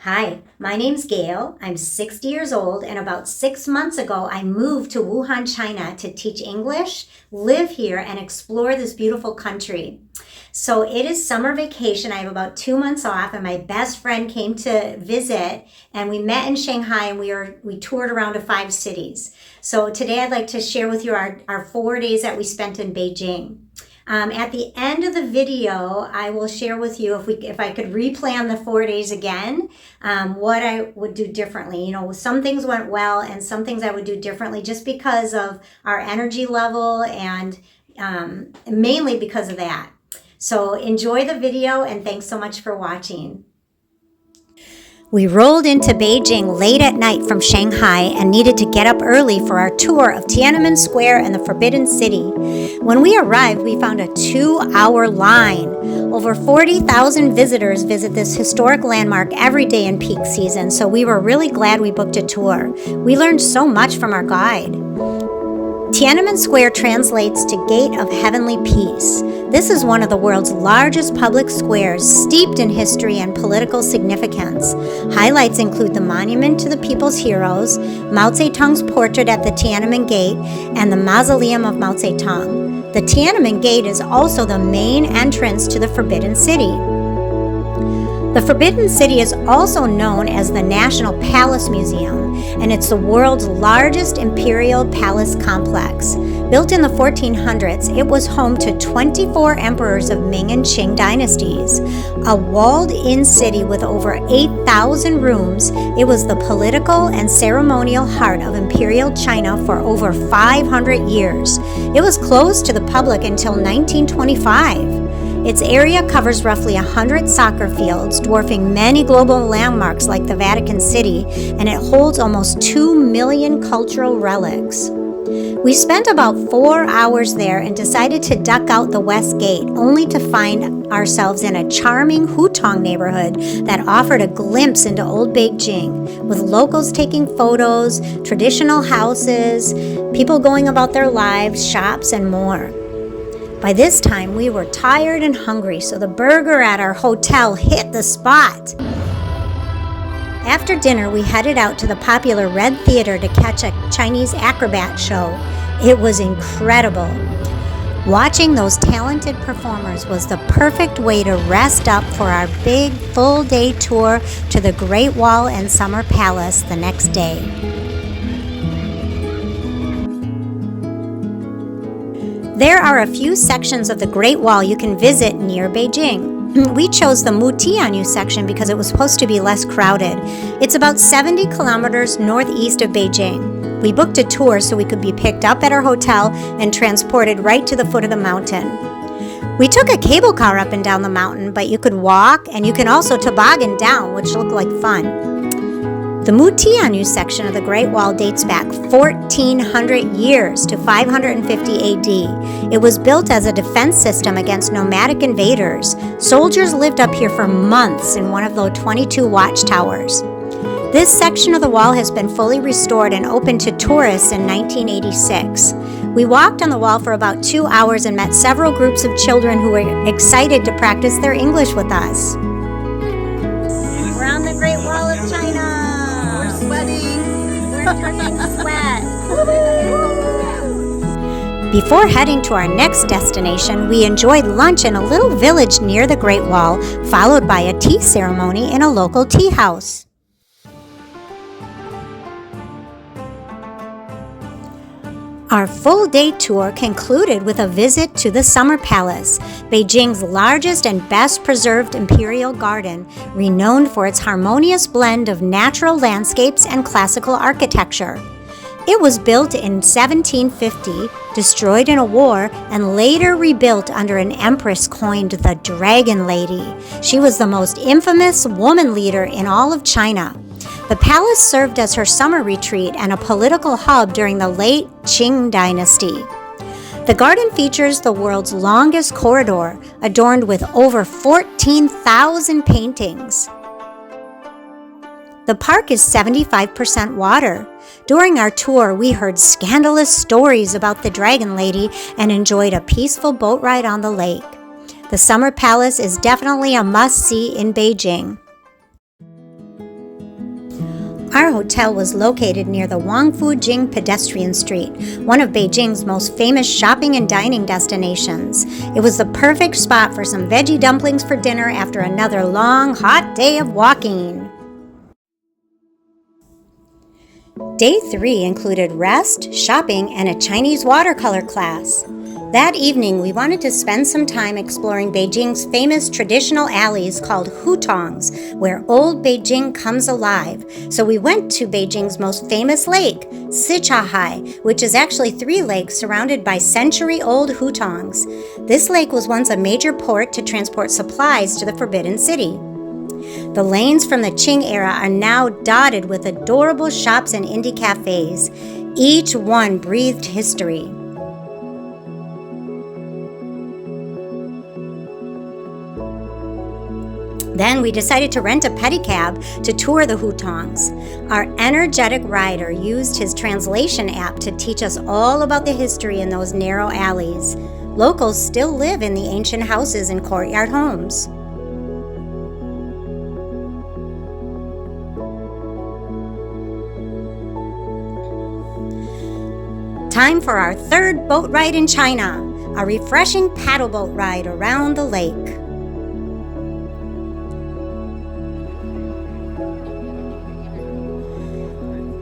Hi, my name's Gail. I'm 60 years old, and about 6 months ago, I moved to Wuhan, China to teach English, live here, and explore this beautiful country. So it is summer vacation. I have about 2 months off, and my best friend came to visit, and we met in Shanghai, and we toured around to 5 cities. So today I'd like to share with you our 4 days that we spent in Beijing. At the end of the video, I will share with you if I could replan the 4 days again, what I would do differently. You know, some things went well and some things I would do differently just because of our energy level and mainly because of that. So enjoy the video and thanks so much for watching. We rolled into Beijing late at night from Shanghai and needed to get up early for our tour of Tiananmen Square and the Forbidden City. When we arrived, we found a 2-hour line. Over 40,000 visitors visit this historic landmark every day in peak season, so we were really glad we booked a tour. We learned so much from our guide. Tiananmen Square translates to Gate of Heavenly Peace. This is one of the world's largest public squares, steeped in history and political significance. Highlights include the monument to the people's heroes, Mao Zedong's portrait at the Tiananmen Gate, and the mausoleum of Mao Zedong. The Tiananmen Gate is also the main entrance to the Forbidden City. The Forbidden City is also known as the National Palace Museum, and it's the world's largest imperial palace complex. Built in the 1400s, it was home to 24 emperors of Ming and Qing dynasties. A walled-in city with over 8,000 rooms, it was the political and ceremonial heart of imperial China for over 500 years. It was closed to the public until 1925. Its area covers roughly 100 soccer fields, dwarfing many global landmarks like the Vatican City, and it holds almost 2 million cultural relics. We spent about 4 hours there and decided to duck out the West Gate, only to find ourselves in a charming Hutong neighborhood that offered a glimpse into old Beijing, with locals taking photos, traditional houses, people going about their lives, shops, and more. By this time, we were tired and hungry, so the burger at our hotel hit the spot. After dinner, we headed out to the popular Red Theater to catch a Chinese Acrobat show. It was incredible. Watching those talented performers was the perfect way to rest up for our big full-day tour to the Great Wall and Summer Palace the next day. There are a few sections of the Great Wall you can visit near Beijing. We chose the Mutianyu section because it was supposed to be less crowded. It's about 70 kilometers northeast of Beijing. We booked a tour so we could be picked up at our hotel and transported right to the foot of the mountain. We took a cable car up and down the mountain, but you could walk and you can also toboggan down, which looked like fun. The Mutianyu section of the Great Wall dates back 1,400 years to 550 AD. It was built as a defense system against nomadic invaders. Soldiers lived up here for months in one of the 22 watchtowers. This section of the wall has been fully restored and opened to tourists in 1986. We walked on the wall for about 2 hours and met several groups of children who were excited to practice their English with us. We're on the Great Wall of China. We're turning sweat. Before heading to our next destination, we enjoyed lunch in a little village near the Great Wall, followed by a tea ceremony in a local tea house. Our full-day tour concluded with a visit to the Summer Palace, Beijing's largest and best-preserved imperial garden, renowned for its harmonious blend of natural landscapes and classical architecture. It was built in 1750, destroyed in a war, and later rebuilt under an empress coined the Dragon Lady. She was the most infamous woman leader in all of China. The palace served as her summer retreat and a political hub during the late Qing dynasty. The garden features the world's longest corridor, adorned with over 14,000 paintings. The park is 75% water. During our tour, we heard scandalous stories about the Dragon Lady and enjoyed a peaceful boat ride on the lake. The Summer Palace is definitely a must-see in Beijing. Our hotel was located near the Wangfujing Pedestrian Street, one of Beijing's most famous shopping and dining destinations. It was the perfect spot for some veggie dumplings for dinner after another long, hot day of walking. Day 3 included rest, shopping, and a Chinese watercolor class. That evening, we wanted to spend some time exploring Beijing's famous traditional alleys called hutongs, where old Beijing comes alive. So we went to Beijing's most famous lake, Sichahai, which is actually 3 lakes surrounded by century-old hutongs. This lake was once a major port to transport supplies to the Forbidden City. The lanes from the Qing era are now dotted with adorable shops and indie cafes. Each one breathed history. Then we decided to rent a pedicab to tour the hutongs. Our energetic rider used his translation app to teach us all about the history in those narrow alleys. Locals still live in the ancient houses and courtyard homes. Time for our 3rd boat ride in China, a refreshing paddle boat ride around the lake.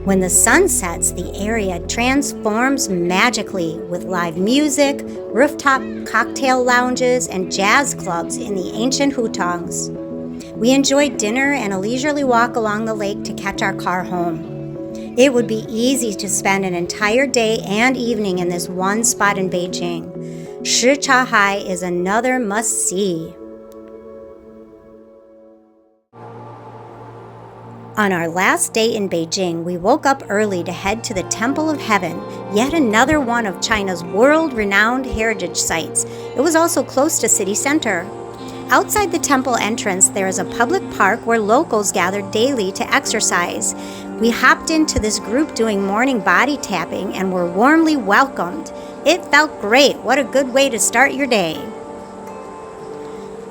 When the sun sets, the area transforms magically with live music, rooftop cocktail lounges, and jazz clubs in the ancient hutongs. We enjoyed dinner and a leisurely walk along the lake to catch our car home. It would be easy to spend an entire day and evening in this one spot in Beijing. Sichahai is another must-see. On our last day in Beijing, we woke up early to head to the Temple of Heaven, yet another one of China's world-renowned heritage sites. It was also close to city center. Outside the temple entrance, there is a public park where locals gather daily to exercise. We hopped into this group doing morning body tapping and were warmly welcomed. It felt great. What a good way to start your day.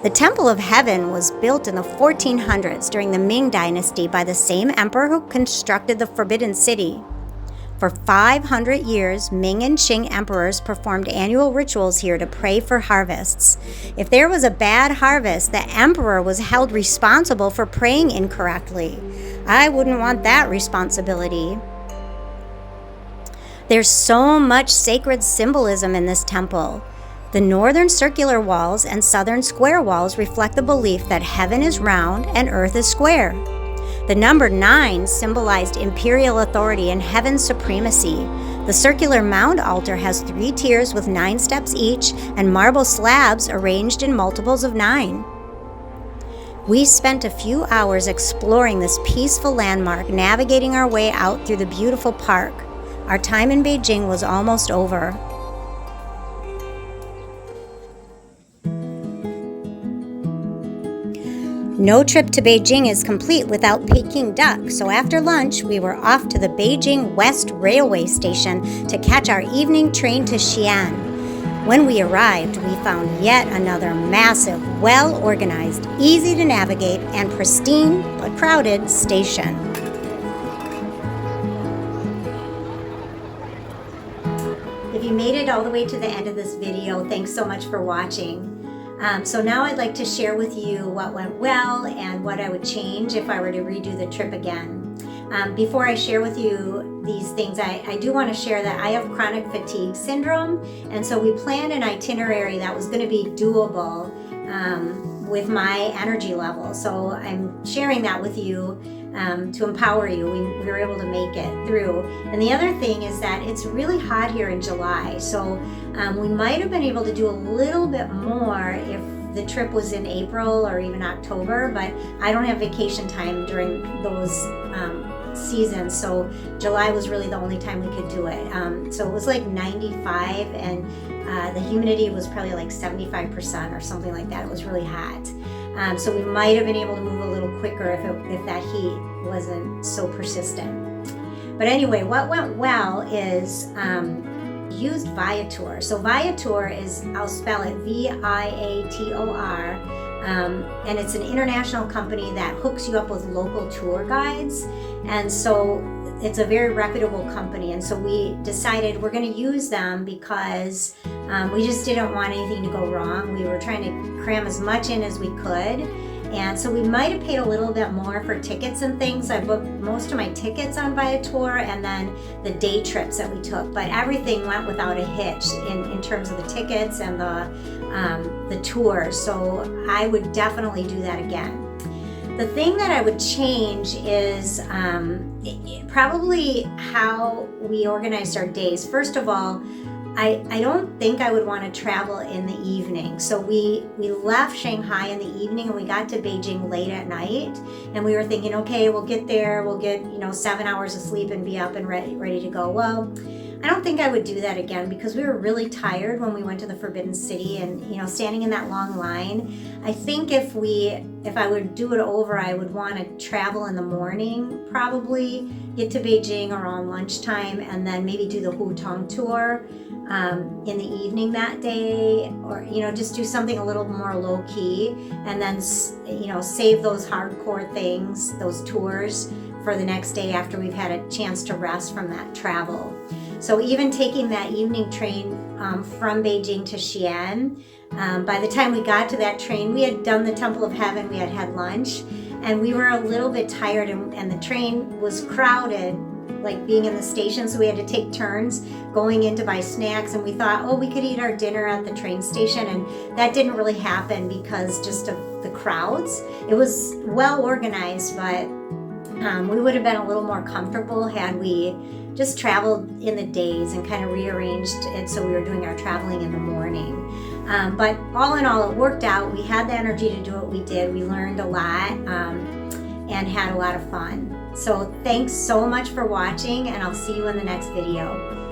The Temple of Heaven was built in the 1400s during the Ming Dynasty by the same emperor who constructed the Forbidden City. For 500 years, Ming and Qing emperors performed annual rituals here to pray for harvests. If there was a bad harvest, the emperor was held responsible for praying incorrectly. I wouldn't want that responsibility. There's so much sacred symbolism in this temple. The northern circular walls and southern square walls reflect the belief that heaven is round and earth is square. The number 9 symbolized imperial authority and heaven's supremacy. The circular mound altar has 3 tiers with 9 steps each and marble slabs arranged in multiples of 9. We spent a few hours exploring this peaceful landmark, navigating our way out through the beautiful park. Our time in Beijing was almost over. No trip to Beijing is complete without Peking duck, so after lunch, we were off to the Beijing West Railway Station to catch our evening train to Xi'an. When we arrived, we found yet another massive, well-organized, easy to navigate, and pristine but crowded station. If you made it all the way to the end of this video, thanks so much for watching. So now I'd like to share with you what went well and what I would change if I were to redo the trip again. Before I share with you these things, I do want to share that I have chronic fatigue syndrome, and so we planned an itinerary that was going to be doable with my energy level. So I'm sharing that with you to empower you. We were able to make it through. And the other thing is that it's really hot here in July, so we might have been able to do a little bit more if the trip was in April or even October, but I don't have vacation time during those seasons, so July was really the only time we could do it. So it was like 95 and the humidity was probably like 75% or something like that. It was really hot. So we might have been able to move a little quicker if that heat wasn't so persistent. But anyway, what went well is used Viator. So Viator is, I'll spell it Viator. And it's an international company that hooks you up with local tour guides. And so it's a very reputable company. And so we decided we're going to use them because we just didn't want anything to go wrong. We were trying to cram as much in as we could. And so we might have paid a little bit more for tickets and things. I booked most of my tickets on Viator and then the day trips that we took. But everything went without a hitch in terms of the tickets and the tour. So I would definitely do that again. The thing that I would change is probably how we organized our days. First of all, I don't think I would want to travel in the evening. So we left Shanghai in the evening and we got to Beijing late at night. And we were thinking, okay, we'll get there, we'll get 7 hours of sleep and be up and ready to go. Well, I don't think I would do that again because we were really tired when we went to the Forbidden City and standing in that long line. I think if I would do it over, I would want to travel in the morning, probably get to Beijing around lunchtime, and then maybe do the Hutong tour in the evening that day, or just do something a little more low key, and then save those hardcore things, those tours, for the next day after we've had a chance to rest from that travel. So even taking that evening train from Beijing to Xi'an, by the time we got to that train, we had done the Temple of Heaven, we had had lunch, and we were a little bit tired, and the train was crowded, like being in the station, so we had to take turns going in to buy snacks, and we thought, we could eat our dinner at the train station, and that didn't really happen because just of the crowds. It was well organized, but we would have been a little more comfortable had we just traveled in the days and kind of rearranged it so we were doing our traveling in the morning. But all in all, it worked out. We had the energy to do what we did. We learned a lot and had a lot of fun. So thanks so much for watching, and I'll see you in the next video.